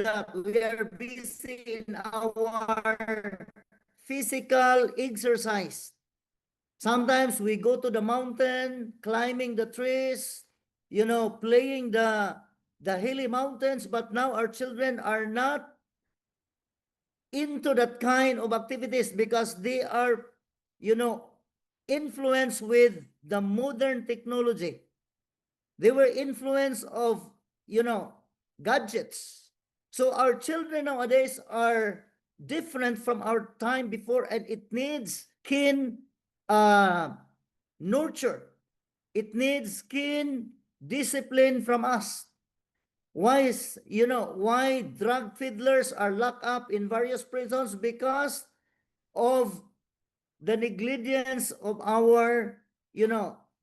that? We are busy in our physical exercise. Sometimes we go to the mountain, climbing the trees, playing the hilly mountains, but now our children are not into that kind of activities because they are, influenced with the modern technology. They were influenced of, gadgets. So our children nowadays are different from our time before, and it needs keen nurture. It needs keen discipline from us. Why drug fiddlers are locked up in various prisons? Because of the negligence of our,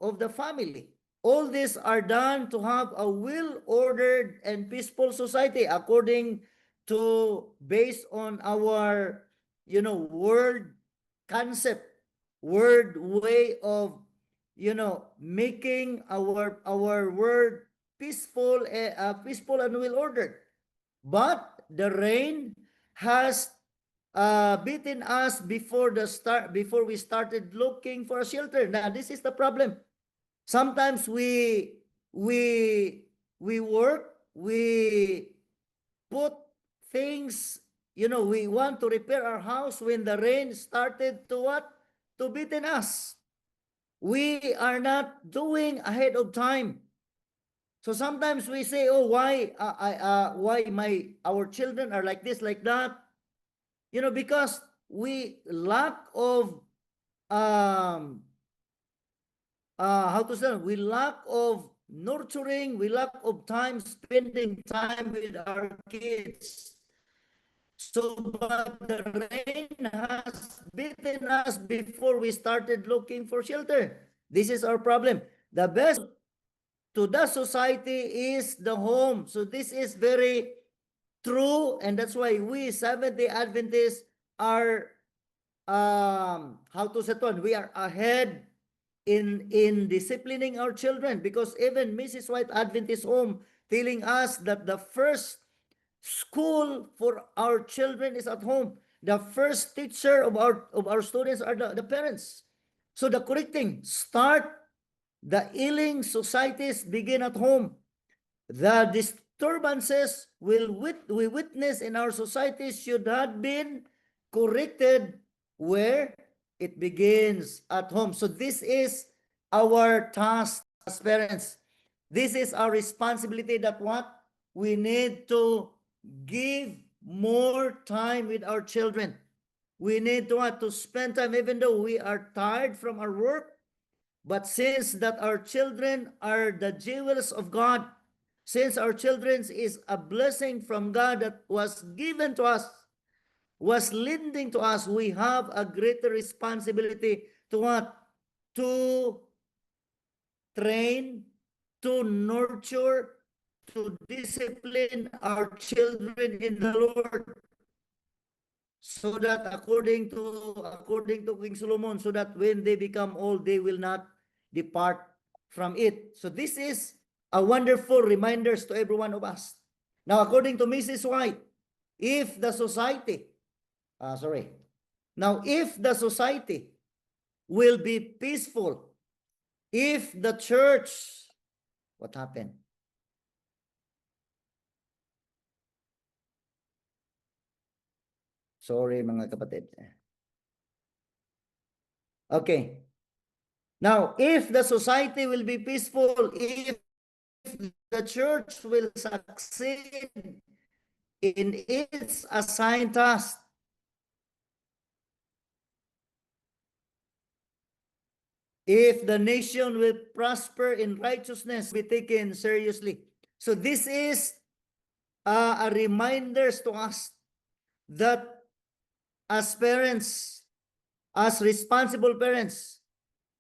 of the family. All these are done to have a well-ordered and peaceful society according to, based on our, word concept, word way of, making our word peaceful, peaceful and well-ordered. But the rain has beaten us before we started looking for a shelter. Now, this is the problem. Sometimes we work, we put things, we want to repair our house when the rain started to what? To beaten us. We are not doing ahead of time. So sometimes we say, oh, why our children are like this, like that? Because we lack of how to say, we lack of nurturing, we lack of time, spending time with our kids. So, but the rain has beaten us before we started looking for shelter. This is our problem. The best to the society is the home. So this is very true, and that's why we Seventh-day Adventists are how to say it, we are ahead in disciplining our children, because even Mrs. White Adventist Home telling us that the first school for our children is at home. The first teacher of our students are the parents. So the correcting start, the ailing societies begin at home. The disturbances we witness in our societies should have been corrected where it begins at home. So this is our task as parents. This is our responsibility, that what we need to give more time with our children. We need to spend time, even though we are tired from our work. But since that our children are the jewels of God, since our children is a blessing from God that was given to us, was lending to us, we have a greater responsibility to what? To train, to nurture, to discipline our children in the Lord. So that according to King Solomon, so that when they become old, they will not depart from it. So this is a wonderful reminders to every one of us. Now, according to Mrs. White, if the society, if the society will be peaceful, if the church, what happened? Sorry mga kapatid. Okay. Now, if the society will be peaceful, if the church will succeed in its assigned task, if the nation will prosper in righteousness, be taken seriously. So this is a reminder to us that as parents, as responsible parents,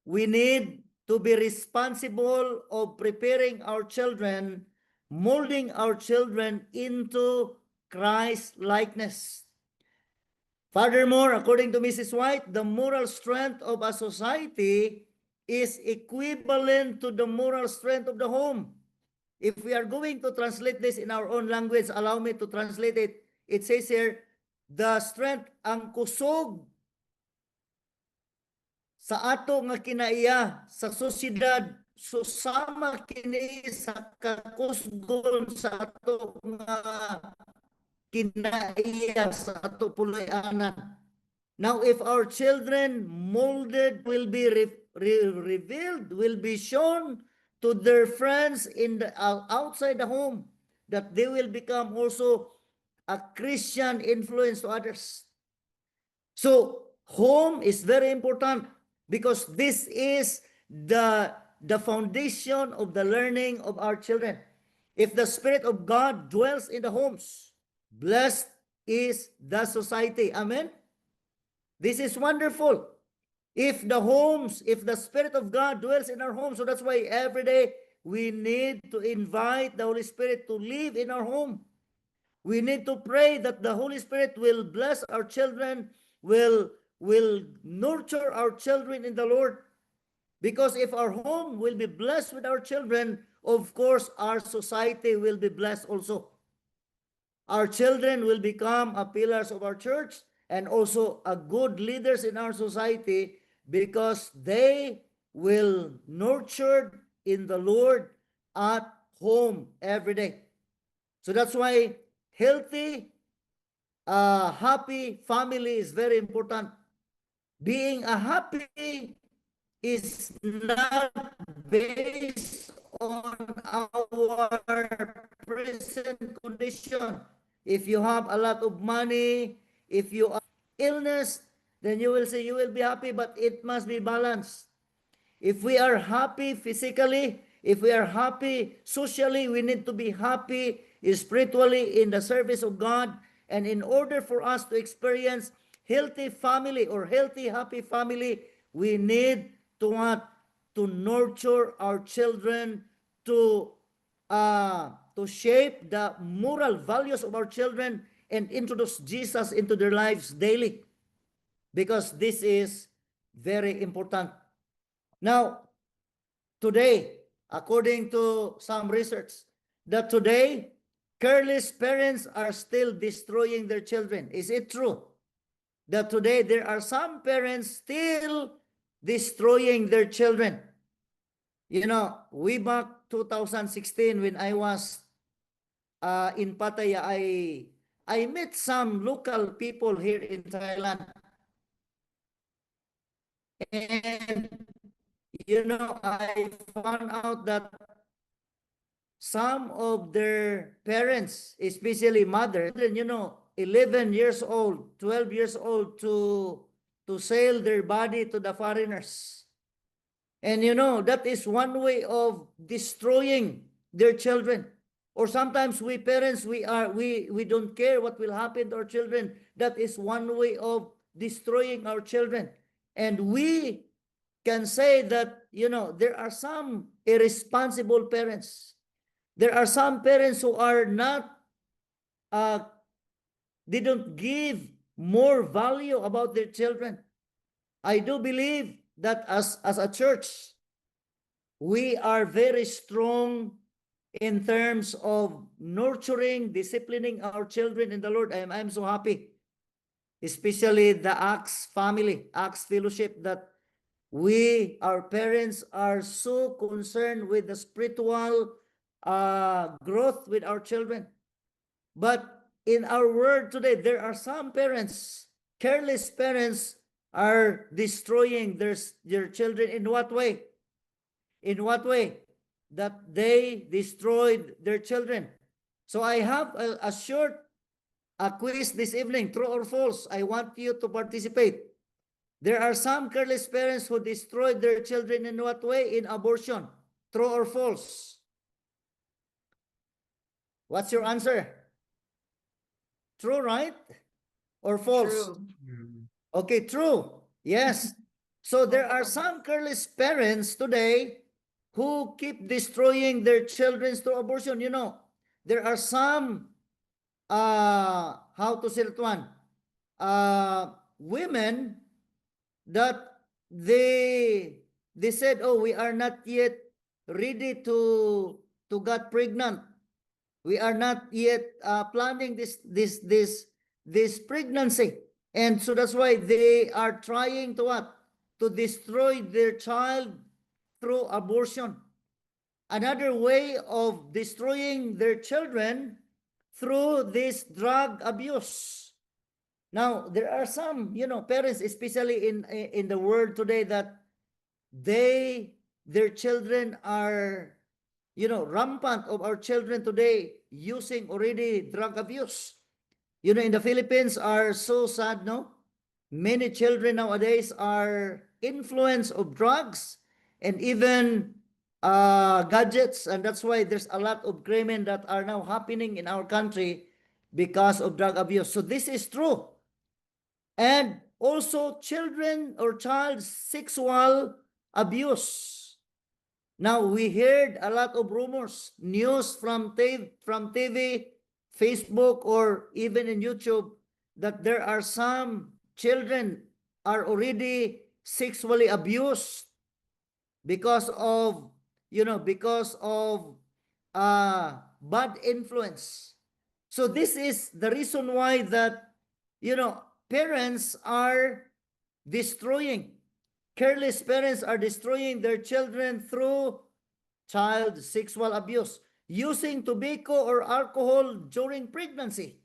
we need to be responsible of preparing our children, molding our children into Christ likeness. Furthermore, according to Mrs. White, the moral strength of a society is equivalent to the moral strength of the home. If we are going to translate this in our own language, allow me to translate it. It says here, the strength, ang kusog sa ato nga kinaiya sa sosyedad, susama kini sa kakusgon sa ato nga kinaiya sa ato puloy-anan. Now, if our children molded will be revealed, will be shown to their friends in the outside the home, that they will become also a Christian influence to others. So, home is very important because this is the foundation of the learning of our children. If the Spirit of God dwells in the homes, blessed is the society. Amen? This is wonderful. If the homes, if the Spirit of God dwells in our homes, so that's why every day we need to invite the Holy Spirit to live in our home. We need to pray that the Holy Spirit will bless our children, will nurture our children in the Lord. Because if our home will be blessed with our children, of course, our society will be blessed also. Our children will become a pillars of our church and also a good leaders in our society because they will nurtured in the Lord at home every day. So that's why healthy, happy family is very important. Being a happy is not based on our present condition. If you have a lot of money, if you are illness, then you will say you will be happy, but it must be balanced. If we are happy physically, if we are happy socially, we need to be happy spiritually in the service of God. And in order for us to experience healthy family or healthy, happy family, we need to want to nurture our children to shape the moral values of our children and introduce Jesus into their lives daily, because this is very important. Now, today, according to some research, that today careless parents are still destroying their children. Is it true that today there are some parents still destroying their children? You know, way back 2016 when I was in Pattaya, I met some local people here in Thailand. And, you know, I found out that some of their parents, especially mothers, you know, 11 years old, 12 years old to sell their body to the foreigners. And you know, that is one way of destroying their children. Or sometimes we parents, we don't care what will happen to our children. That is one way of destroying our children. And we can say that, you know, there are some irresponsible parents. There are some parents who are not, they don't give more value about their children. I do believe that as a church, we are very strong in terms of nurturing, disciplining our children in the Lord. I'm so happy, especially the Acts family, Acts fellowship, that we, our parents, are so concerned with the spiritual growth with our children. But in our world today, there are some parents, careless parents, are destroying their children. In what way? In what way? That they destroyed their children. So I have a short quiz this evening, true or false. I want you to participate. There are some careless parents who destroyed their children. In what way? In abortion. True or false? What's your answer? True, right? Or false? True. Okay, true. Yes. So there are some careless parents today who keep destroying their children through abortion. You know, there are some, how to say that one, women that they said, oh, we are not yet ready to to get pregnant. We are not yet planning this pregnancy. And so that's why they are trying to what? To destroy their child through abortion. Another way of destroying their children through this drug abuse. Now, there are some, parents, especially in the world today, that their children are, rampant of our children today using already drug abuse. In the Philippines are so sad, no? Many children nowadays are influenced of drugs and even gadgets, and that's why there's a lot of crime that are now happening in our country because of drug abuse. So this is true. And also children or child sexual abuse. Now we heard a lot of rumors, news from TV, Facebook, or even in YouTube, that there are some children are already sexually abused because of bad influence. So this is the reason why that parents are destroying, careless parents are destroying their children through child sexual abuse, using tobacco or alcohol during pregnancy.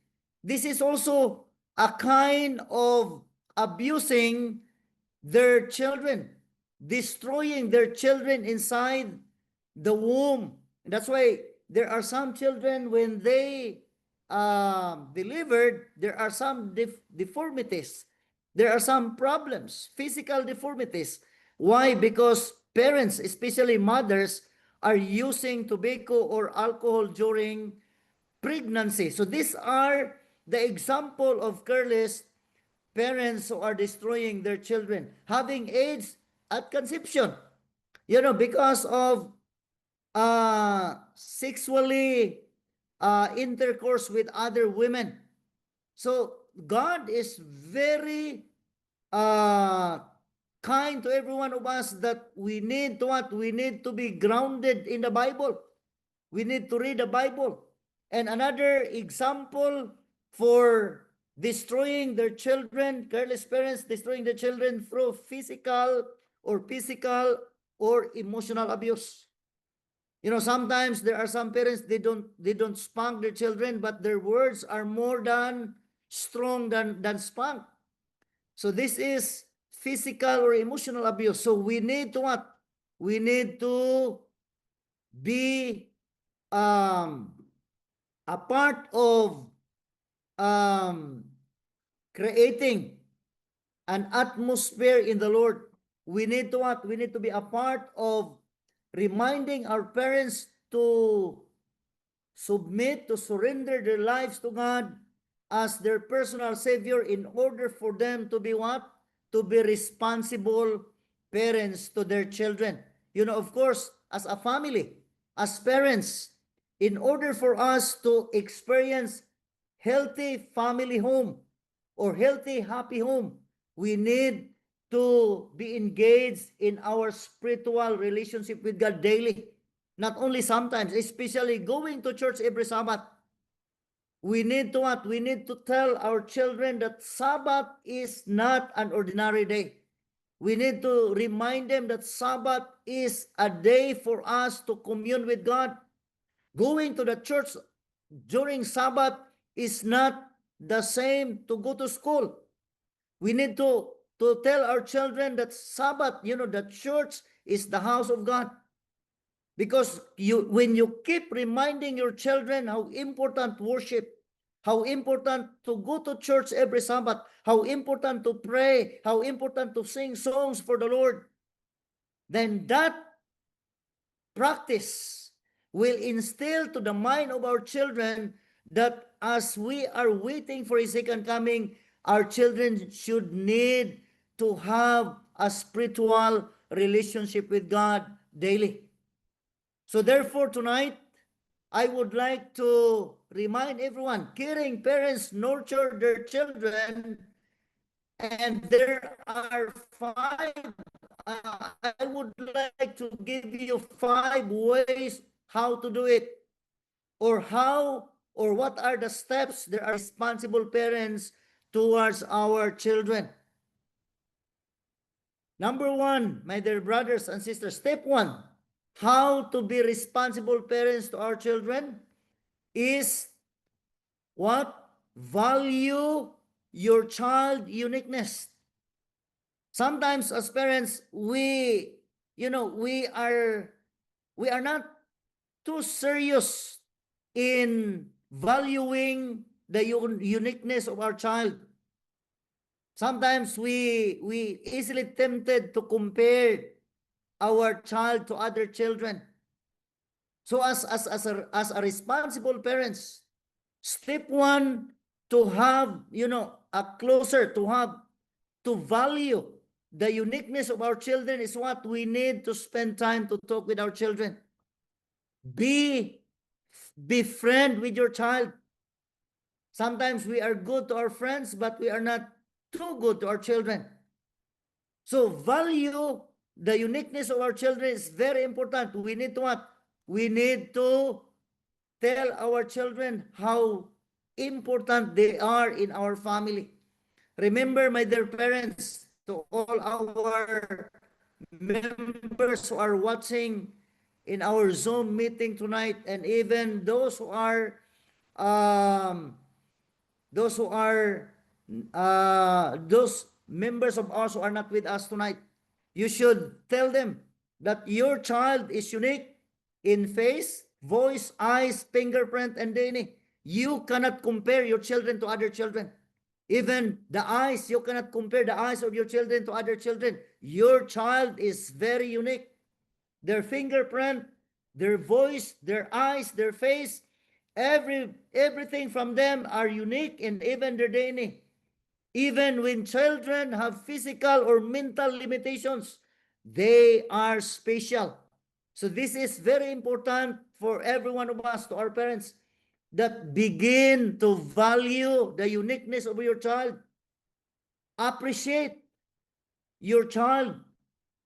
This is also a kind of abusing their children, destroying their children inside the womb. And that's why there are some children, when they delivered, there are some deformities. There are some problems, physical deformities. Why? Because parents, especially mothers, are using tobacco or alcohol during pregnancy. So these are the example of careless parents who are destroying their children, having AIDS at conception, because of sexually intercourse with other women. So God is very kind to every one of us, that we need to what? We need to be grounded in the Bible. We need to read the Bible. And another example for destroying their children, careless parents destroying their children through physical or emotional abuse. Sometimes there are some parents, they don't spank their children, but their words are more than strong than spank. So this is physical or emotional abuse. So we need to what? We need to be a part of creating an atmosphere in the Lord. We need to what? We need to be a part of reminding our parents to submit, to surrender their lives to God as their personal Savior, in order for them to be what? To be responsible parents to their children. Of course, as a family, as parents, in order for us to experience healthy family home or healthy, happy home, we need to be engaged in our spiritual relationship with God daily. Not only sometimes, especially going to church every Sabbath. We need to what? We need to tell our children that Sabbath is not an ordinary day. We need to remind them that Sabbath is a day for us to commune with God. Going to the church during Sabbath is not the same to go to school. We need to tell our children that Sabbath, the church is the house of God. Because when you keep reminding your children how important worship, how important to go to church every Sabbath, how important to pray, how important to sing songs for the Lord, then that practice will instill to the mind of our children that as we are waiting for His second coming, our children should need to have a spiritual relationship with God daily. So therefore tonight, I would like to remind everyone, caring parents nurture their children, and there are five, I would like to give you 5 ways how to do it, or how, or what are the steps there are responsible parents towards our children. Number one, my dear brothers and sisters, step one, how to be responsible parents to our children is what? Value your child uniqueness. Sometimes as parents, we are not too serious in valuing the uniqueness of our child. Sometimes we easily tempted to compare our child to other children. So as a responsible parents, step one, to have, a closer, to value the uniqueness of our children is what we need to spend time to talk with our children. Be friend with your child. Sometimes we are good to our friends, but we are not too good to our children. So value the uniqueness of our children is very important. We need to what? We need to tell our children how important they are in our family. Remember, my dear parents, to all our members who are watching in our Zoom meeting tonight, and even those who are those members of ours who are not with us tonight, you should tell them that your child is unique in face, voice, eyes, fingerprint, and DNA. You cannot compare your children to other children. Even the eyes, you cannot compare the eyes of your children to other children. Your child is very unique. Their fingerprint, their voice, their eyes, their face, everything from them are unique, and even their DNA. Even when children have physical or mental limitations, they are special. So this is very important for every one of us, to our parents, that begin to value the uniqueness of your child. Appreciate your child.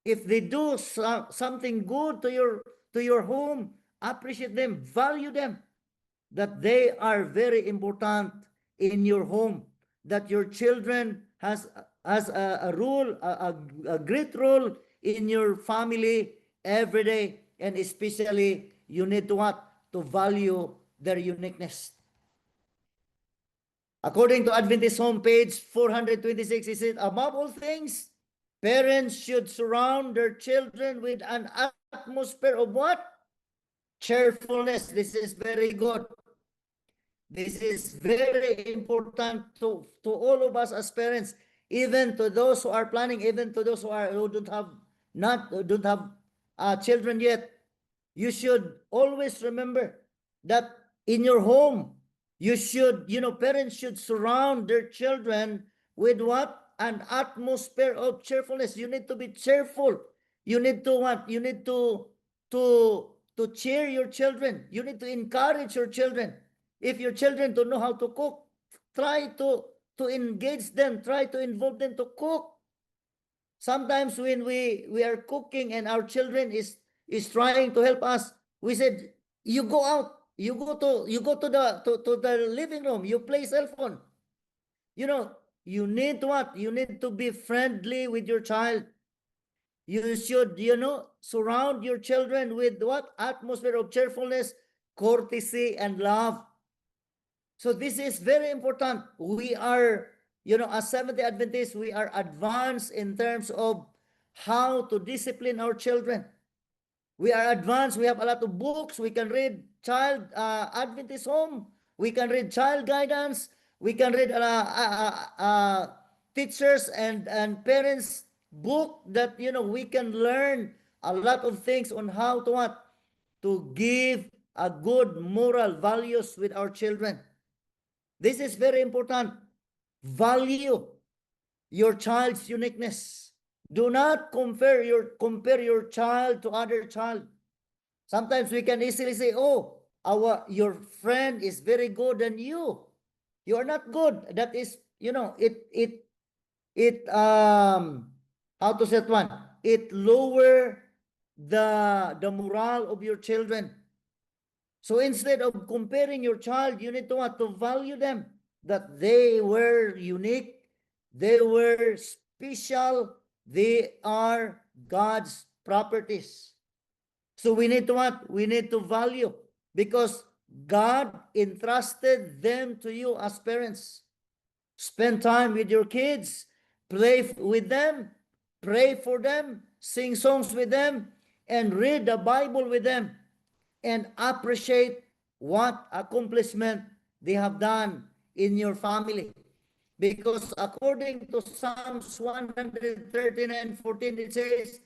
If they do something good to your home, appreciate them, value them, that they are very important in your home, that your children has a role, a great role in your family every day, and especially you need to what? To value their uniqueness. According to Adventist homepage 426, it says, above all things, parents should surround their children with an atmosphere of what? Cheerfulness. This is very good. This is very important to all of us as parents, even to those who are planning, even to those who don't have children yet. You should always remember that in your home, you should, parents should surround their children with what? An atmosphere of cheerfulness. You need to be cheerful. You need to what? You need to cheer your children. You need to encourage your children. If your children don't know how to cook, try to engage them. Try to involve them to cook. Sometimes when we are cooking and our children is trying to help us, we said, you go out, you go to the living room, you play cell phone. You need what? You need to be friendly with your child. You should, surround your children with what? Atmosphere of cheerfulness, courtesy, and love. So this is very important. We are, as Seventh-day Adventists, we are advanced in terms of how to discipline our children. We are advanced. We have a lot of books. We can read child Adventist home. We can read child guidance. We can read teachers and parents book that, we can learn a lot of things on how to what? To give a good moral values with our children. This is very important. Value your child's uniqueness. Do not compare your child to other child. Sometimes we can easily say, oh, your friend is very good than you. You are not good. That is, how to say it one? It lower the morale of your children. So instead of comparing your child, you need to what? To value them, that they were unique, they were special, they are God's properties. So we need to what? We need to value, because God entrusted them to you as parents. Spend time with your kids, play with them, pray for them, sing songs with them, and read the Bible with them, and appreciate what accomplishment they have done in your family. Because according to Psalms 139:14, it says,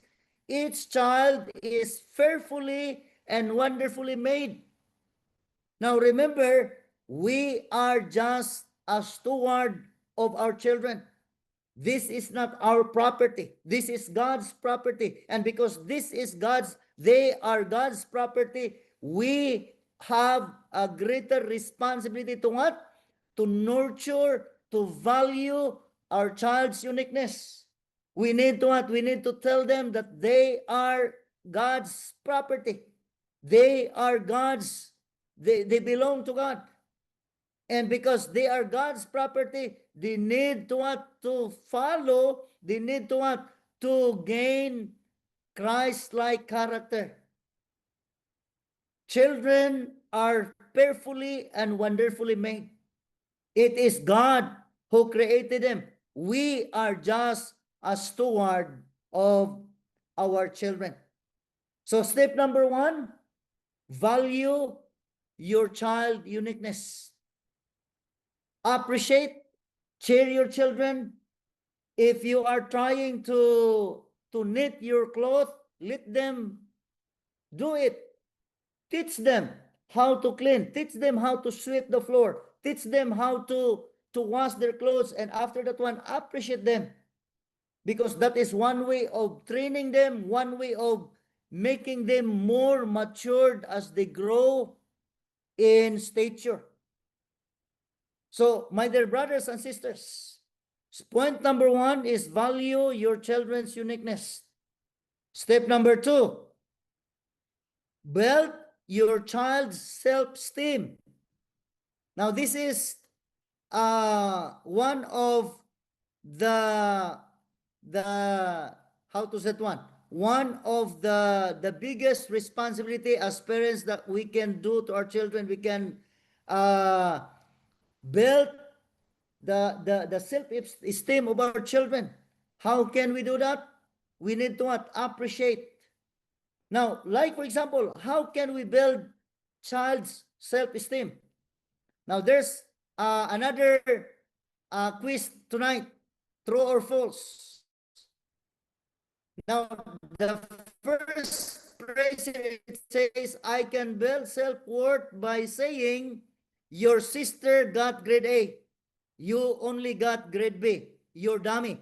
each child is fearfully and wonderfully made. Now remember, we are just a steward of our children. This is not our property. This is God's property. And because this is God's, they are God's property, we have a greater responsibility to what? To nurture, to value our child's uniqueness. We need to what? We need to tell them that they are God's property. They are God's, they belong to God. And because they are God's property, they need to what? To follow, they need to what? To gain Christ-like character. Children are fearfully and wonderfully made. It is God who created them. We are just a steward of our children. So step number 1, value your child uniqueness. Appreciate, cheer your children. If you are trying to knit your cloth, let them do it. Teach them how to clean. Teach them how to sweep the floor. Teach them how to wash their clothes. And after that one, appreciate them. Because that is one way of training them, one way of making them more matured as they grow in stature. So, my dear brothers and sisters, point number 1 is value your children's uniqueness. Step number 2, build your child's self-esteem. Now, this is one of the how to say it, one of the biggest responsibility as parents that we can do to our children. We can build the self-esteem of our children. How can we do that? We need to what? Appreciate. Now, like for example, how can we build child's self-esteem? Now, there's another quiz tonight, true or false. Now, the first phrase it says, I can build self-worth by saying, your sister got grade A. You only got grade B. You're dummy.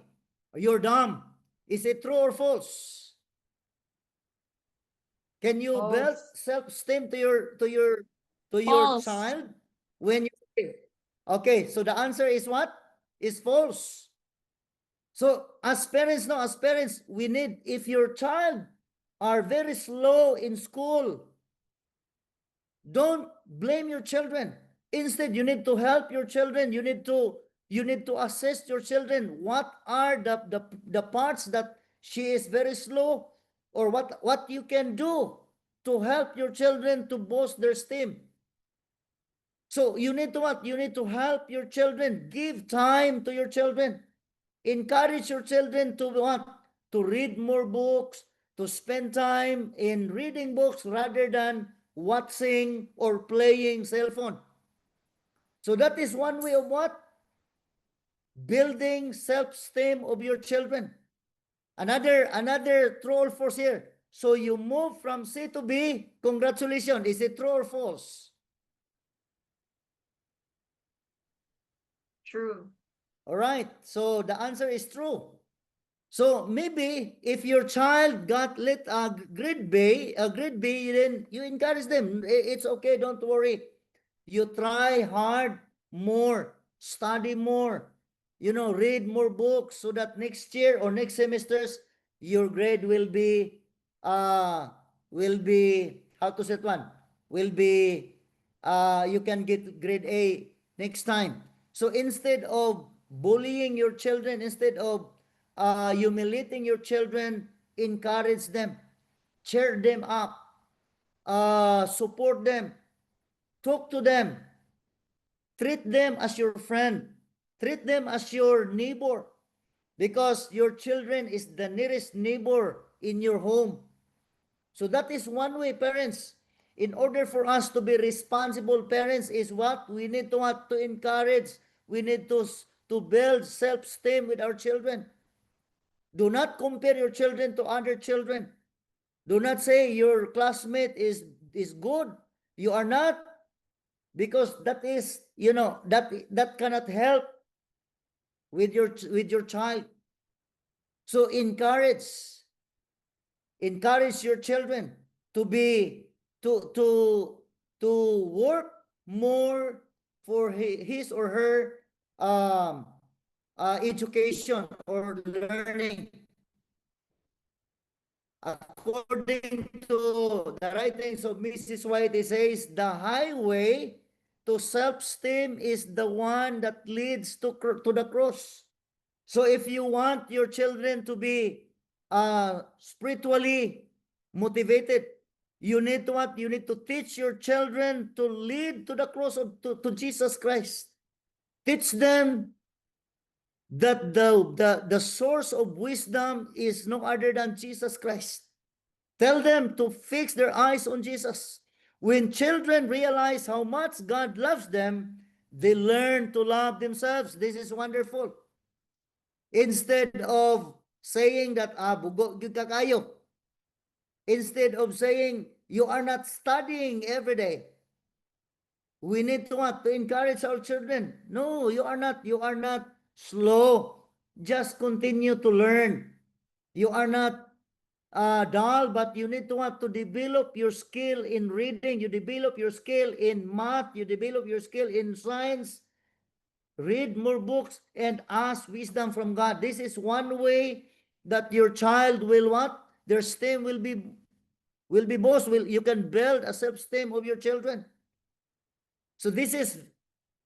You're dumb. Is it true or false? Can you build self-esteem to your child when you say? Okay, so the answer is what? Is false. So as parents, no, as parents, we need, if your child are very slow in school, don't blame your children. Instead, you need to help your children. You need to assist your children. What are the parts that she is very slow, or what you can do to help your children to boost their esteem. So you need to what? You need to help your children. Give time to your children. Encourage your children to what? To read more books, to spend time in reading books rather than watching or playing cell phone. So that is one way of what? Building self-esteem of your children. Another true or false here. So you move from C to B. Congratulations. Is it true or false? True. All right. So the answer is true. So maybe if your child got grade B, then you encourage them. It's okay. Don't worry. You try hard more, study more, read more books so that next year or next semesters, your grade will be how to say it one? will be, you can get grade A next time. So instead of bullying your children, instead of humiliating your children, encourage them, cheer them up, support them, talk to them, treat them as your friend, treat them as your neighbor, because your children is the nearest neighbor in your home. So that is one way, parents. In order for us to be responsible parents, is what we need to what, to encourage. We need to build self-esteem with our children. Do not compare your children to other children. Do not say your classmate is good. You are not, because that is, that cannot help with your child. So encourage your children to be to work more for his or her education or learning, according to the writings of Mrs. White. It says the highway to self-esteem is the one that leads to the cross. So if you want your children to be spiritually motivated, you need to what? You need to teach your children to lead to the cross of to Jesus Christ. Teach them that the source of wisdom is no other than Jesus Christ. Tell them to fix their eyes on Jesus. When children realize how much God loves them, they learn to love themselves. This is wonderful. Instead of saying that, bugo gyud ka kayo. Instead of saying, you are not studying every day. We need to what? To encourage our children. No, you are not slow. Just continue to learn. You are not dull, but you need to what? To develop your skill in reading. You develop your skill in math. You develop your skill in science. Read more books and ask wisdom from God. This is one way that your child will what? Their esteem will be boast. You can build a self-esteem of your children. So this is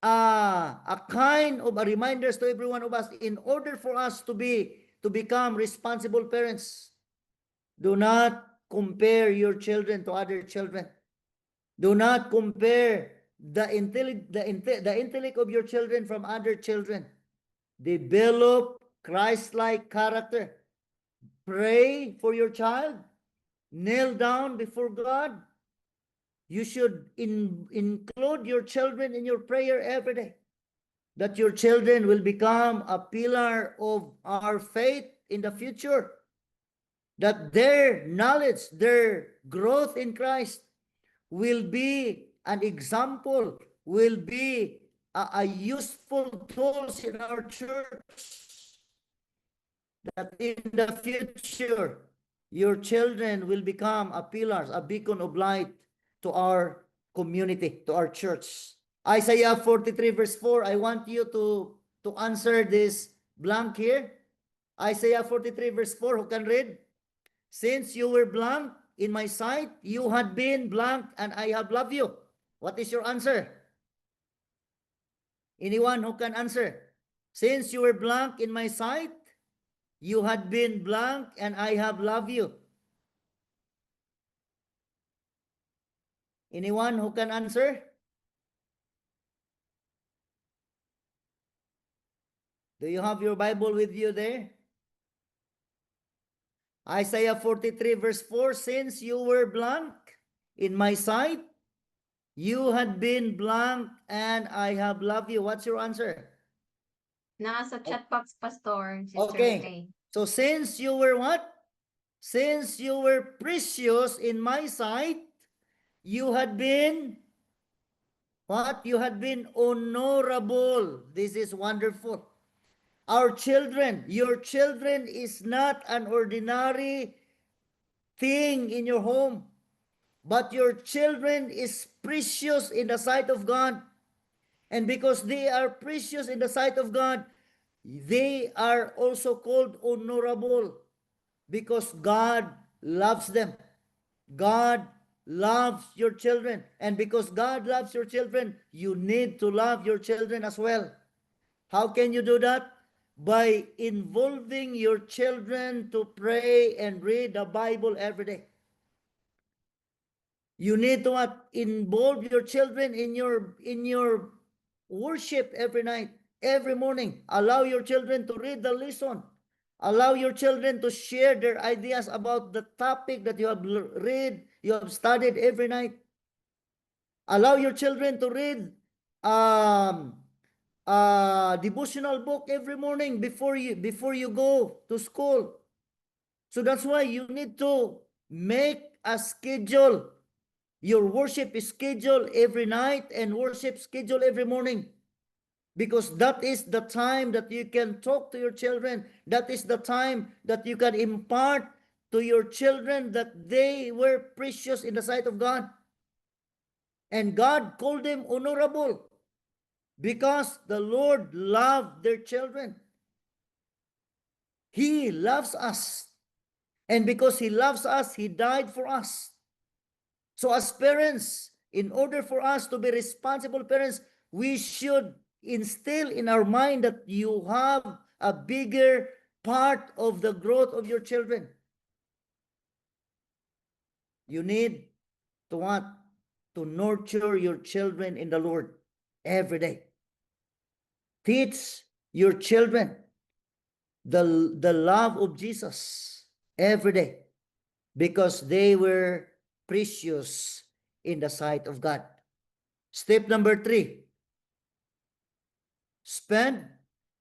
a kind of a reminders to every one of us, in order for us to become responsible parents. Do not compare your children to other children. Do not compare the intellect of your children from other children. Develop Christ-like character. Pray for your child. Kneel down before God. You should include your children in your prayer every day, that your children will become a pillar of our faith in the future, that their knowledge, their growth in Christ will be an example, will be a useful tools in our church, that in the future your children will become a pillar, a beacon of light to our community, to our church. Isaiah 43 verse 4, I want you to answer this blank here. Isaiah 43 verse 4, who can read? Since you were blank in my sight, you had been blank, and I have loved you. What is your answer? Anyone who can answer? Since you were blank in my sight, you had been blank, and I have loved you. Anyone who can answer? Do you have your Bible with you there? Isaiah 43 verse 4, since you were blank in my sight, you had been blank, and I have loved you. What's your answer? Nasa chat box, Pastor. Sister Okay. Faye. So since you were what? Since you were precious in my sight, you had been what? You had been honorable. This is wonderful. Our children, your children is not an ordinary thing in your home, but your children is precious in the sight of God. And because they are precious in the sight of God, they are also called honorable, because God loves them. God loves your children. And because God loves your children, you need to love your children as well. How can you do that? By involving your children to pray and read the Bible every day. You need to what? Involve your children in your worship every night, every morning. Allow your children to read the lesson. Allow your children to share their ideas about the topic that you have read, you have studied every night. Allow your children to read a devotional book every morning before you go to school. So that's why you need to make a schedule. Your worship is scheduled every night and worship schedule every morning. Because that is the time that you can talk to your children. That is the time that you can impart to your children that they were precious in the sight of God. And God called them honorable because the Lord loved their children. He loves us. And because He loves us, He died for us. So as parents, in order for us to be responsible parents, we should instill in our mind that you have a bigger part of the growth of your children. You need to what? To nurture your children in the Lord every day. Teach your children the love of Jesus every day because they were precious in the sight of God. Step number 3, spend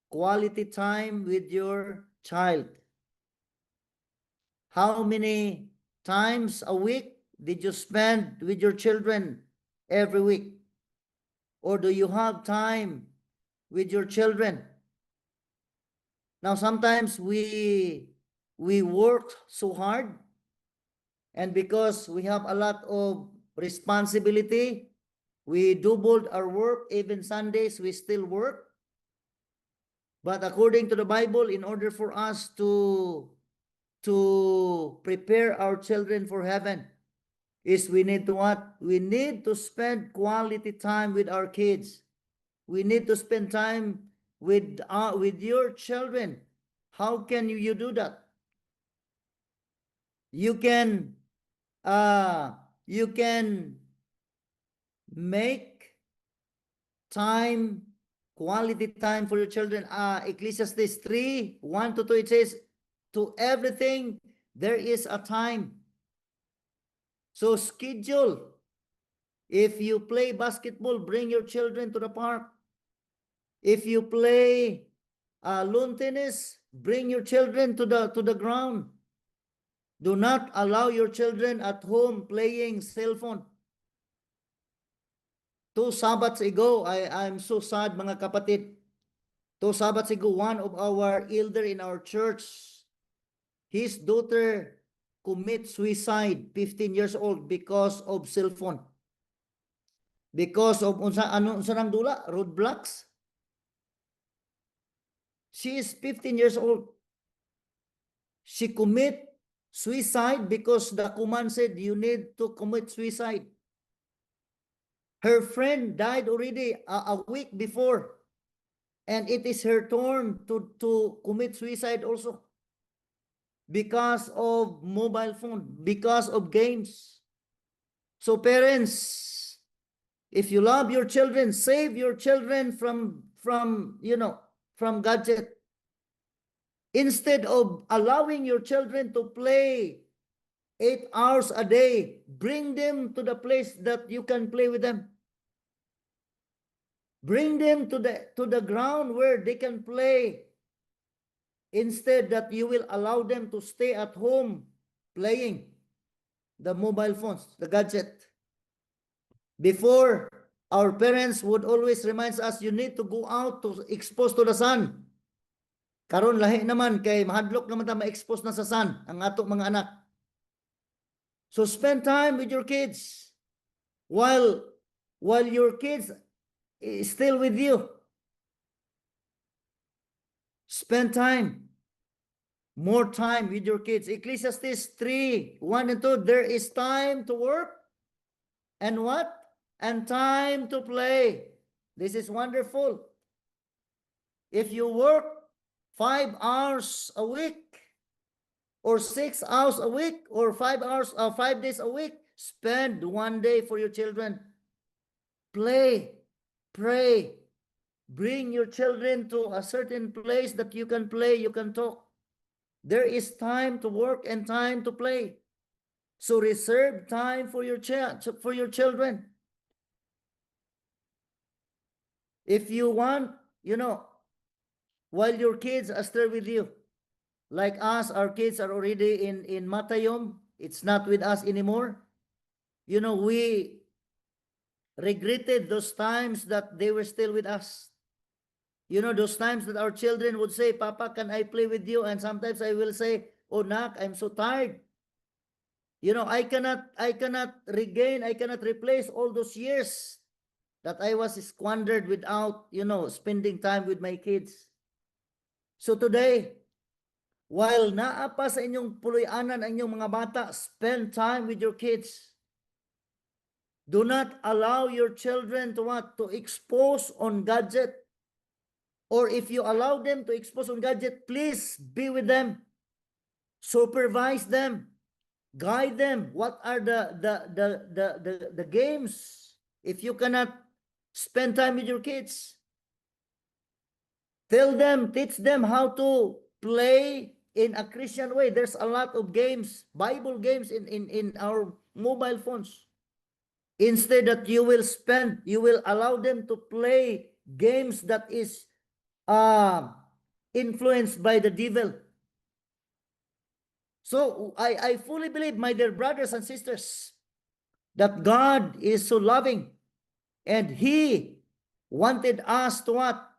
quality time with your child. How many times a week did you spend with your children every week? Or do you have time with your children? Now, sometimes we work so hard, and because we have a lot of responsibility, we doubled our work. Even Sundays, we still work. But according to the Bible, in order for us to prepare our children for heaven, is we need to what? We need to spend quality time with our kids. We need to spend time with your children. How can you do that? You can make time, quality time for your children. Ecclesiastes 3:1-2, it says, to everything there is a time. So schedule. If you play basketball, bring your children to the park. If you play lawn tennis, bring your children to the ground. Do not allow your children at home playing cell phone. 2 Sabbats ago, I'm so sad mga kapatid. 2 Sabbats ago, one of our elder in our church, his daughter commit suicide, 15 years old, because of cell phone. Because of unsa nang dula, roadblocks. She is 15 years old. She commit suicide because the command said you need to commit suicide. Her friend died already a week before. And it is her turn to commit suicide also. Because of mobile phone, because of games. So parents, if you love your children, save your children from gadget. Instead of allowing your children to play 8 hours a day, bring them to the place that you can play with them. Bring them to the ground where they can play. Instead that you will allow them to stay at home playing the mobile phones, the gadget. Before, our parents would always remind us, you need to go out to expose to the sun. Karon lahi naman kay mahadlok naman ta ma-expose na sa sun ang ato mga anak. So spend time with your kids while your kids is still with you. Spend time, more time with your kids. Ecclesiastes 3:1-2, there is time to work and what? And time to play. This is wonderful. If you work 5 hours a week, or 6 hours a week, or 5 hours, 5 days a week, spend 1 day for your children. Play, pray, bring your children to a certain place that you can play, you can talk. There is time to work and time to play. So reserve time for your children. If you want, while your kids are still with you, like us, our kids are already in Matayom. It's not with us anymore. We regretted those times that they were still with us. Those times that our children would say, Papa, can I play with you? And sometimes I will say, oh, Nak, I'm so tired. I cannot replace all those years that I was squandered without, spending time with my kids. So today, while naa pa sa inyong puluyanan ang inyong mga bata, spend time with your kids. Do not allow your children to what? To expose on gadget. Or if you allow them to expose on gadget, please be with them. Supervise them. Guide them. What are the games? If you cannot spend time with your kids, teach them how to play in a Christian way. There's a lot of games, Bible games in our mobile phones. Instead that you will allow them to play games that is influenced by the devil. So I fully believe, my dear brothers and sisters, that God is so loving, and He wanted us to what?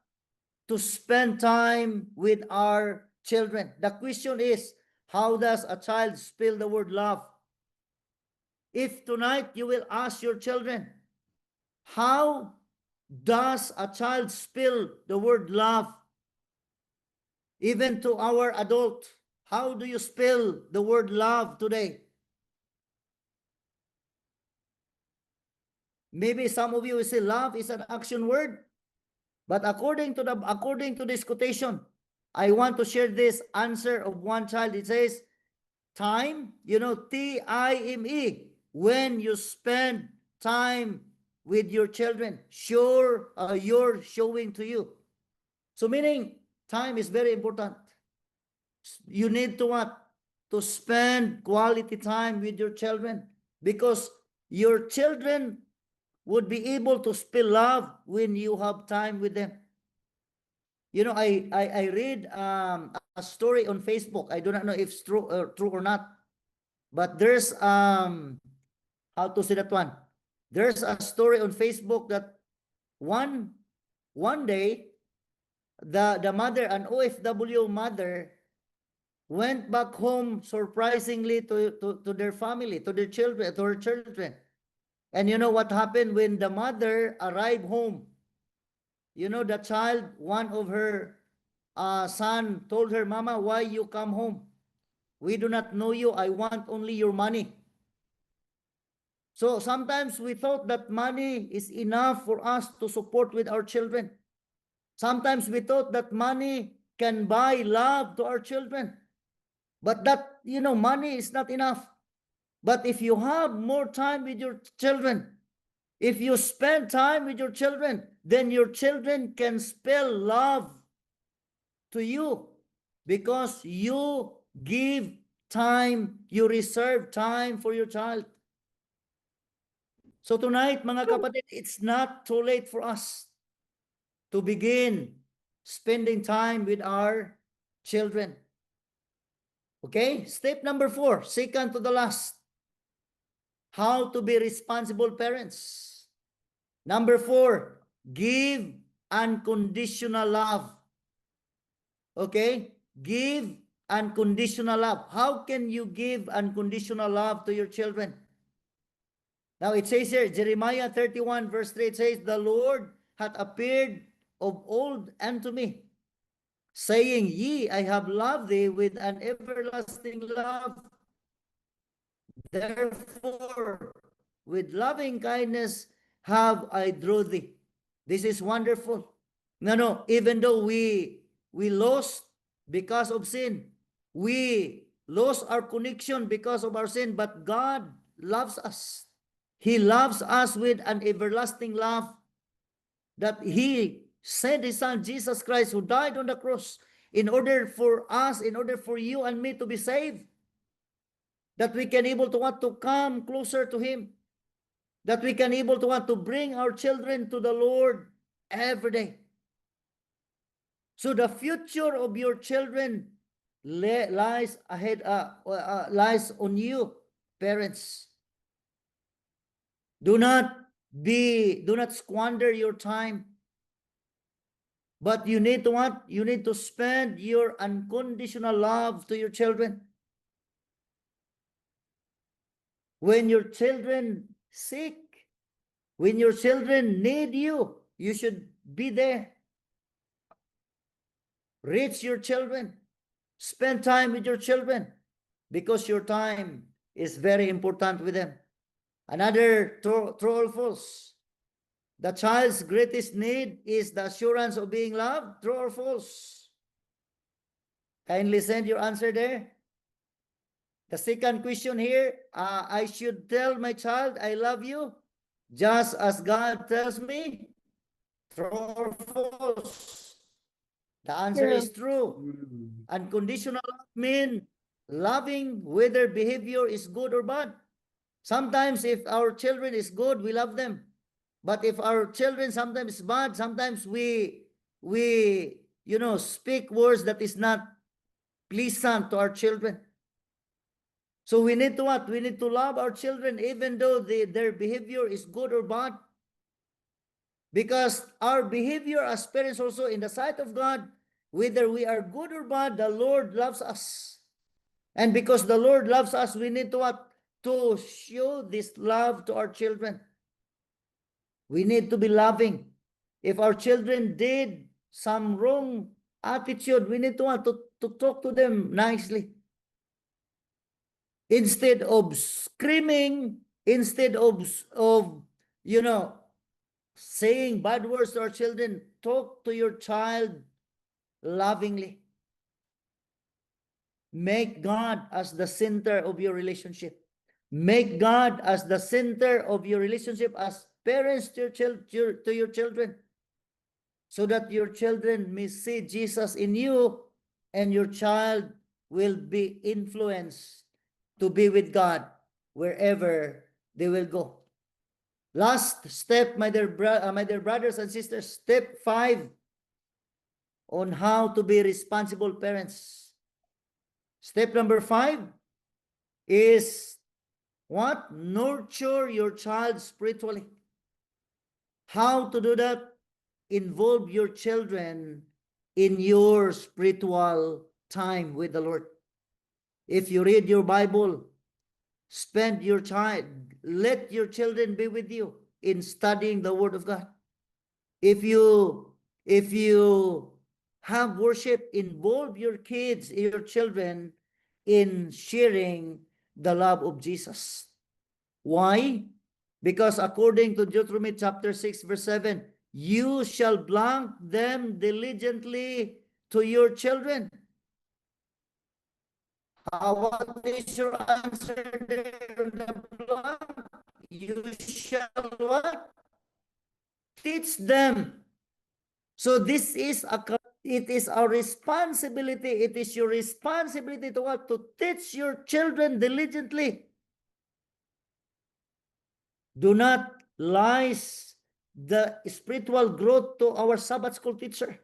To spend time with our children. The question is, how does a child spell the word love? If tonight you will ask your children, how does a child spell the word love? Even to our adult, how do you spell the word love today? Maybe some of you will say love is an action word. But according to this quotation, I want to share this answer of one child. It says, time, T-I-M-E, when you spend time with your children, you're showing to you. So meaning, time is very important. You need to what? To spend quality time with your children, because your children would be able to spill love when you have time with them. I read a story on Facebook. I do not know if it's true or not, but there's how to say that one. There's a story on Facebook that one day the mother, an OFW mother, went back home surprisingly to their family, to their children, to her children. And you know what happened when the mother arrived home? The child, one of her son told her, Mama, why you come home? We do not know you. I want only your money. So sometimes we thought that money is enough for us to support with our children. Sometimes we thought that money can buy love to our children. But that, money is not enough. But if you have more time with your children, if you spend time with your children, then your children can spell love to you, because you give time, you reserve time for your child. So tonight, mga kapatid, it's not too late for us to begin spending time with our children. Okay, step number 4, second to the last. How to be responsible parents. Number 4, give unconditional love. Okay, give unconditional love. How can you give unconditional love to your children? Now it says here, Jeremiah 31 verse 3, it says, the Lord hath appeared of old unto me, saying, Yea, I have loved thee with an everlasting love. Therefore, with loving kindness have I drawn thee. This is wonderful. No, even though we lost because of sin, we lost our connection because of our sin, but God loves us. He loves us with an everlasting love, that He sent His Son, Jesus Christ, who died on the cross in order for us, in order for you and me to be saved, that we can able to want to come closer to Him, that we can able to want to bring our children to the Lord every day. So the future of your children lies ahead, lies on you, parents. Do not squander your time, but you need to what? You need to spend your unconditional love to your children. When your children sick, when your children need you, you should be there. Reach your children. Spend time with your children, because your time is very important with them. Another true or false? The child's greatest need is the assurance of being loved. True or false? Kindly send your answer there. The second question here, I should tell my child I love you just as God tells me. True or false? The answer True. is true. Unconditional love means loving whether behavior is good or bad. Sometimes if our children is good, we love them. But if our children sometimes is bad, sometimes we speak words that is not pleasant to our children. So we need to what? We need to love our children even though their behavior is good or bad. Because our behavior as parents also in the sight of God, whether we are good or bad, the Lord loves us. And because the Lord loves us, we need to what? To show this love to our children. We need to be loving. If our children did some wrong attitude, we need to want to talk to them nicely. Instead of screaming, instead of saying bad words to our children, talk to your child lovingly. Make God as the center of your relationship. Make God as the center of your relationship as parents to your children, so that your children may see Jesus in you, and your child will be influenced to be with God wherever they will go. Last step, my dear brothers and sisters, step 5 on how to be responsible parents. Step number 5 is what? Nurture your child spiritually. How to do that? Involve your children in your spiritual time with the Lord. If you read your Bible, spend your time, let your children be with you in studying the Word of God. If you have worship, involve your kids, your children in sharing the love of Jesus. Why? Because according to Deuteronomy chapter 6 verse 7, you shall blank them diligently to your children. What is your answer there? The blank? You shall what? Teach them. So this is it is our responsibility. It is your responsibility to what? To teach your children diligently. Do not lies the spiritual growth to our Sabbath school teacher.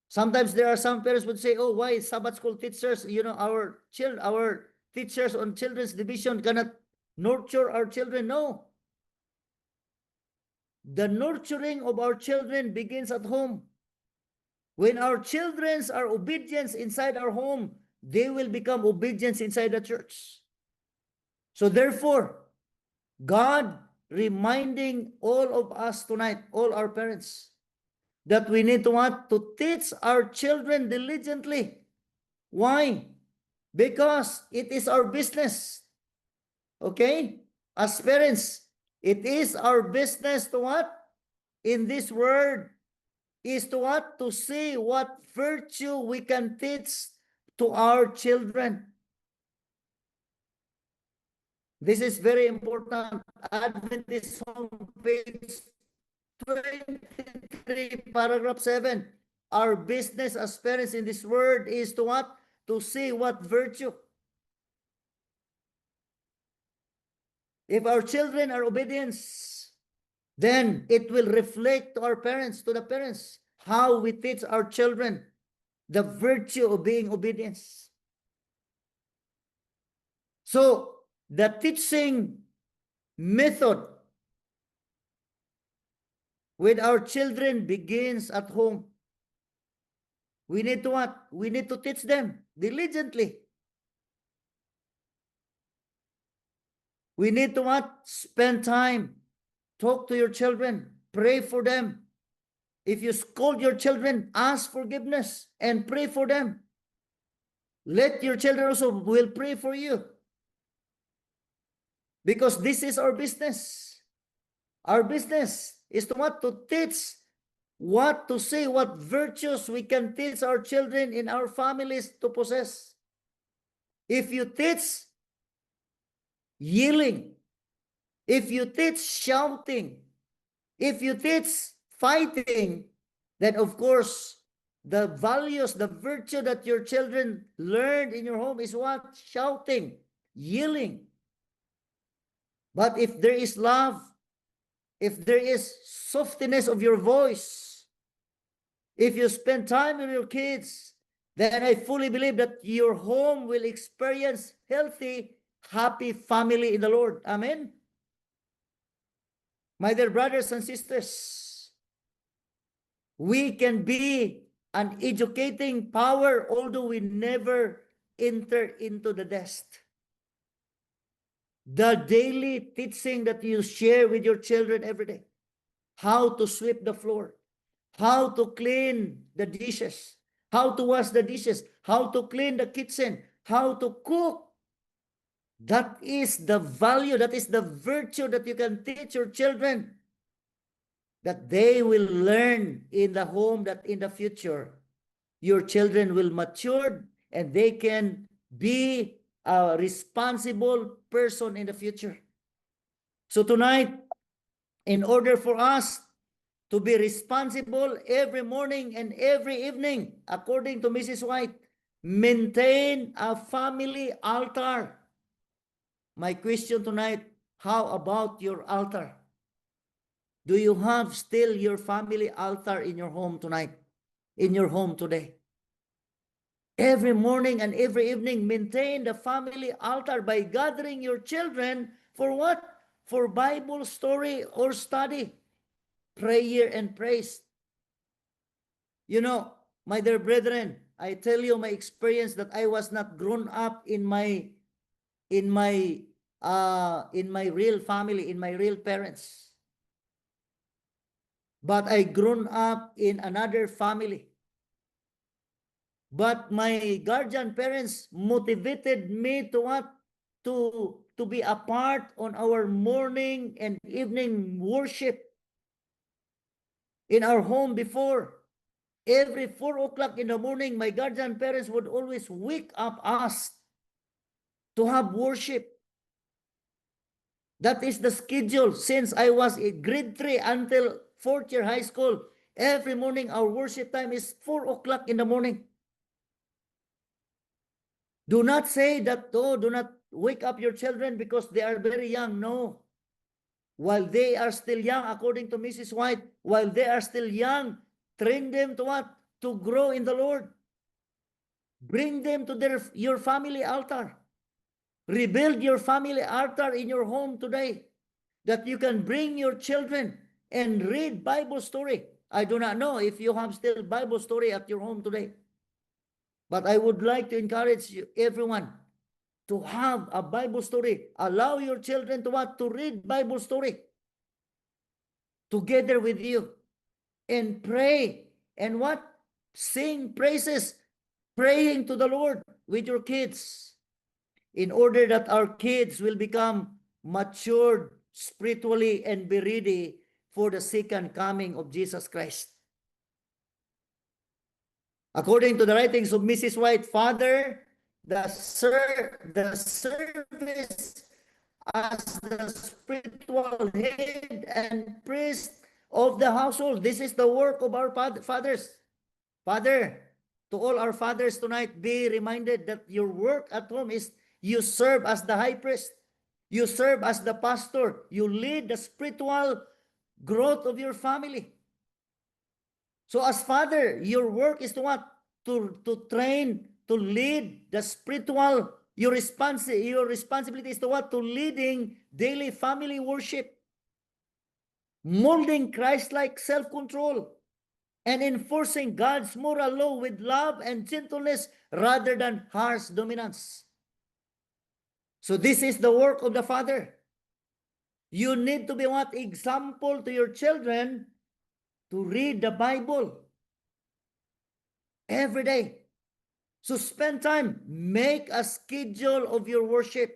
Sometimes there are some parents would say, "Oh, why Sabbath school teachers? Our teachers on children's division cannot nurture our children." No. The nurturing of our children begins at home. When our children are obedient inside our home, they will become obedient inside the church. So therefore, God reminding all of us tonight, all our parents, that we need to want to teach our children diligently. Why? Because it is our business. Okay? As parents, It is our business to what? In this word is to what? To see what virtue we can teach to our children. This is very important. Adventist Home, page 23, paragraph 7. Our business as parents in this word is to what? To see what virtue. If our children are obedient, then it will reflect to our parents, to the parents, how we teach our children the virtue of being obedience. So, the teaching method with our children begins at home. We need to what? We need to teach them diligently. We need to what? Spend time. Talk to your children. Pray for them. If you scold your children, ask forgiveness and pray for them. Let your children also will pray for you. Because this is our business. Our business is to what? To teach what to say, what virtues we can teach our children in our families to possess. If you teach yelling, if you teach shouting, if you teach fighting, then of course, the values, the virtue that your children learned in your home is what? Shouting, yelling. But if there is love, if there is softness of your voice, if you spend time with your kids, then I fully believe that your home will experience healthy, happy family in the Lord. Amen. My dear brothers and sisters, we can be an educating power, although we never enter into the nest. The daily teaching that you share with your children every day, how to sweep the floor, how to clean the dishes, how to wash the dishes, how to clean the kitchen, how to cook. That is the value, that is the virtue that you can teach your children, that they will learn in the home, that in the future, your children will mature and they can be a responsible person in the future. So tonight, in order for us to be responsible every morning and every evening, according to Mrs. White, maintain a family altar. My question tonight, how about your altar? Do you have still your family altar in your home tonight? In your home today? Every morning and every evening, maintain the family altar by gathering your children for what? For Bible story or study, prayer and praise. You know, my dear brethren, I tell you my experience that I was not grown up in my real family, in my real parents. But I grown up in another family. But my guardian parents motivated me to what? To be a part on our morning and evening worship in our home before. Every 4 o'clock in the morning, my guardian parents would always wake up us to have worship. That is the schedule since I was in grade 3 until 4th year high school. Every morning, our worship time is 4 o'clock in the morning. Do not say that, oh, do not wake up your children because they are very young. No. While they are still young, according to Mrs. White, while they are still young, train them to what? To grow in the Lord. Bring them to your family altar. Rebuild your family altar in your home today, that you can bring your children and read Bible story. I do not know if you have still Bible story at your home today. But I would like to encourage you, everyone, to have a Bible story. Allow your children to what? To read Bible story together with you and pray and what? Sing praises, praying to the Lord with your kids in order that our kids will become matured spiritually and be ready for the second coming of Jesus Christ. According to the writings of Mrs. White, Father, the service as the spiritual head and priest of the household. This is the work of our fathers. Father, to all our fathers tonight, be reminded that your work at home is you serve as the high priest. You serve as the pastor. You lead the spiritual growth of your family. So as father, your work is to what? To train, to lead the spiritual. Your responsibility is to what? To leading daily family worship, molding Christ-like self-control, and enforcing God's moral law with love and gentleness rather than harsh dominance. So this is the work of the father. You need to be what? Example to your children to read the Bible every day. So spend time. Make a schedule of your worship.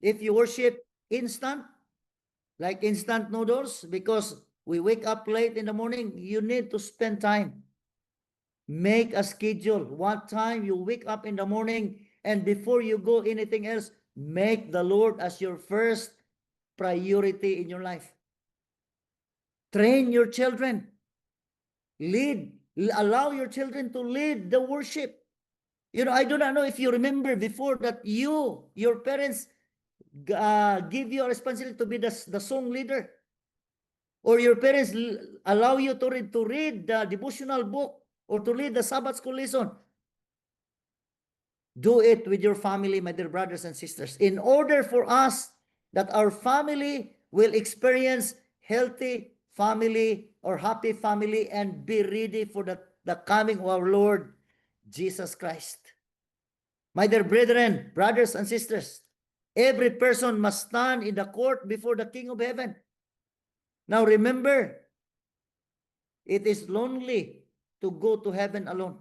If you worship instant, like instant noodles, because we wake up late in the morning, you need to spend time. Make a schedule. What time you wake up in the morning, and before you go anything else, make the Lord as your first priority in your life. Train your children. Lead. Allow your children to lead the worship. You know, I do not know if you remember before that your parents give you a responsibility to be the song leader. Or your parents allow you to read the devotional book or to read the Sabbath school lesson. Do it with your family, my dear brothers and sisters, in order for us that our family will experience healthy family or happy family and be ready for the coming of our Lord Jesus Christ. My dear brethren, brothers and sisters, every person must stand in the court before the King of Heaven. Now remember, it is lonely to go to heaven alone.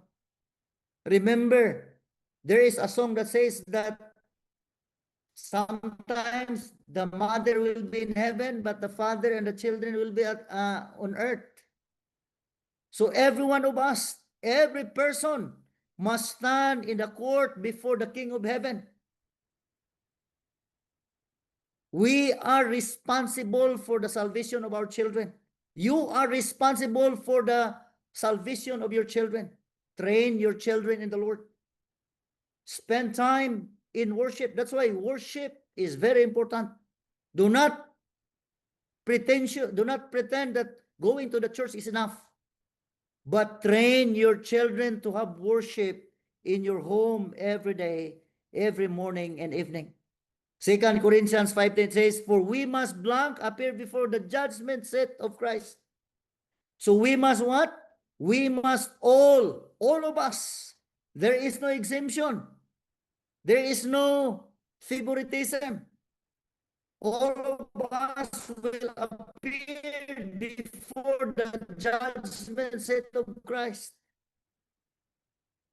Remember, there is a song that says that sometimes the mother will be in heaven, but the father and the children will be on earth. So every one of us, every person must stand in the court before the King of Heaven. We are responsible for the salvation of our children. You are responsible for the salvation of your children. Train your children in the Lord. Spend time in worship. That's why worship is very important. Do not pretend that going to the church is enough. But train your children to have worship in your home every day, every morning and evening. 2 Corinthians 5:10 says, for we must blank appear before the judgment seat of Christ. So we must what? We must all of us. There is no exemption. There is no favoritism. All of us will appear before the judgment seat of Christ.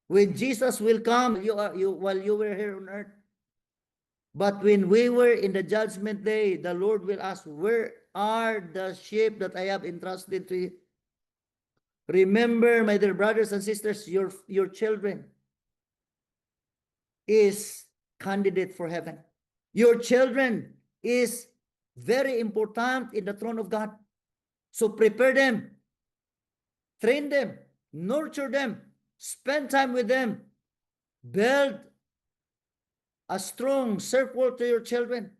When Jesus will come, while you were here on earth. But when we were in the judgment day, the Lord will ask, where are the sheep that I have entrusted to you? Remember, my dear brothers and sisters, your children is candidate for heaven. Your children is very important in the throne of God. So prepare them, train them, nurture them, spend time with them, build a strong circle to your children,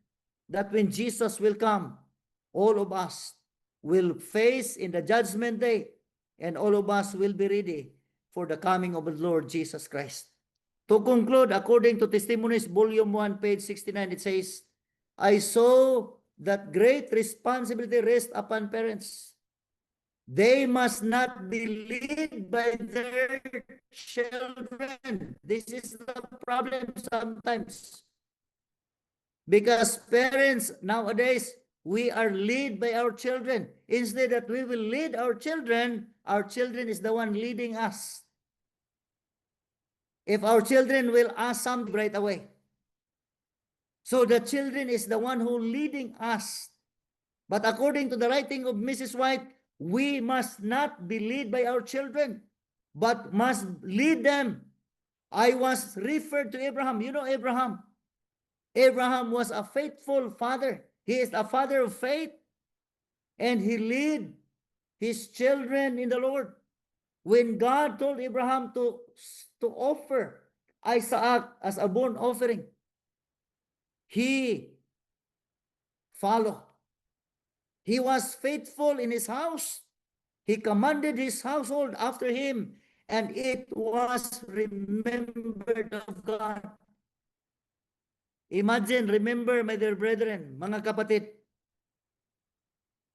that when Jesus will come, all of us will face in the judgment day, and all of us will be ready for the coming of the Lord Jesus Christ. To conclude, according to Testimonies, Volume 1, page 69, it says, I saw that great responsibility rests upon parents. They must not be led by their children. This is the problem sometimes. Because parents nowadays, we are led by our children. Instead that we will lead our children is the one leading us. If our children will ask something right away, So the children is the one who leading us. But according to the writing of Mrs. White, we must not be led by our children, but must lead them. I was referred to Abraham. You know Abraham. Abraham was a faithful father. He is a father of faith. And he led his children in the Lord. When God told Abraham to offer Isaac as a burnt offering, he followed. He was faithful in his house. He commanded his household after him, and it was remembered of God. Imagine, remember, my dear brethren, mga kapatid,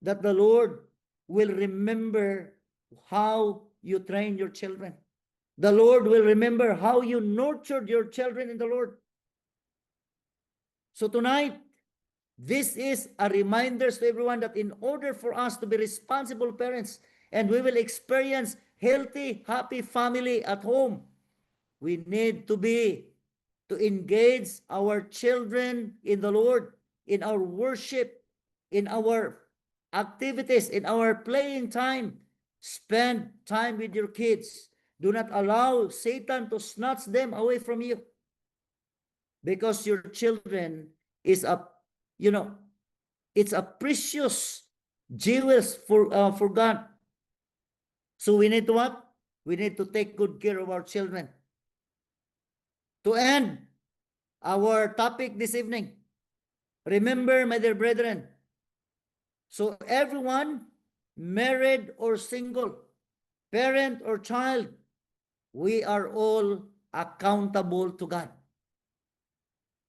that the Lord will remember how you train your children. The Lord will remember how you nurtured your children in the Lord. So tonight, this is a reminder to everyone that in order for us to be responsible parents and we will experience healthy, happy family at home, we need to engage our children in the Lord, in our worship, in our activities, in our playing time. Spend time with your kids. Do not allow Satan to snatch them away from you. Because your children is it's a precious jewels for God. So we need to what? We need to take good care of our children. To end our topic this evening, remember, my dear brethren, so everyone, married or single, parent or child, we are all accountable to God.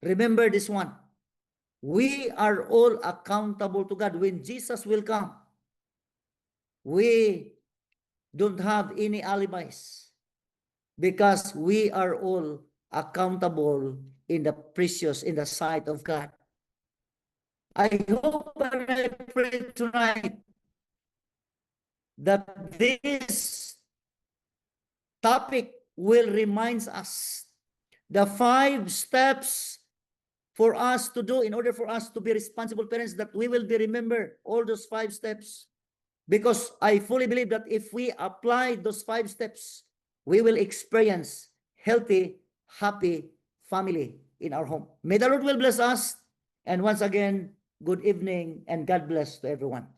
Remember this one. We are all accountable to God. When Jesus will come, we don't have any alibis because we are all accountable in the sight of God. I hope and I pray tonight that this topic will remind us the 5 steps for us to do in order for us to be responsible parents, that we will be remember all those 5 steps. Because I fully believe that if we apply those 5 steps, we will experience healthy, happy family in our home. May the Lord will bless us. And once again, good evening and God bless to everyone.